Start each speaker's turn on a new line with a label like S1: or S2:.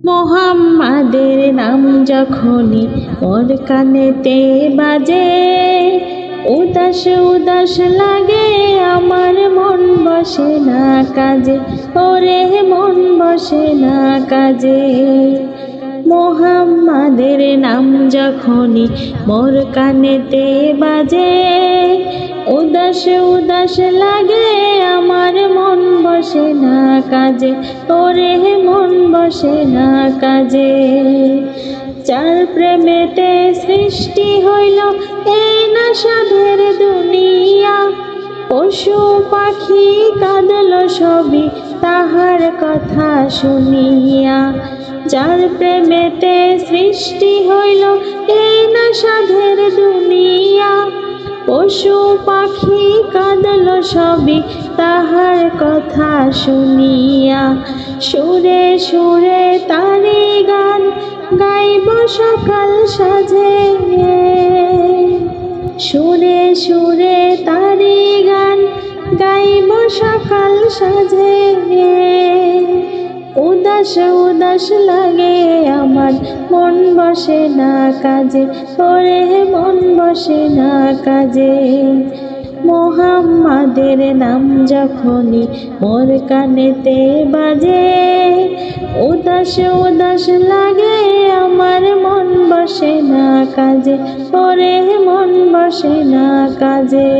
S1: মোহাম্মদের নাম যখনই মোর কানেতে বাজে, উদাস উদাস লাগে আমার, মন বসে না কাজে, ওরে মন বসে না কাজে। মোহাম্মদের নাম যখনই মোর কানেতে বাজে, উদাস উদাস লাগে আমার, মন বসে না কাজে, ওরে মন বসে না কাজে। যার প্রেমেতে সৃষ্টি হইল এই না সাধের দুনিয়া, পশু পাখি কাঁদল সবই তাহার কথা শুনিয়া। যার প্রেমেতে সৃষ্টি হইল এই না সাধের দুনিয়া, পশু পাখি কাঁদল সবই তাহার কথা শুনিয়া। সুরে সুরে তারি গান গাইব সকাল সাজে, সুরে সুরে তারি গান গাইব সকাল সাজে। উদাস উদাস লাগে আমার, মন বসে না কাজে, ওরে মন বসে না কাজে। মোহাম্মদের নাম যখনই মোর কানেতে বাজে, উদাস উদাস লাগে আমার, মন বসে না কাজে, ওরে মন বসে না কাজে।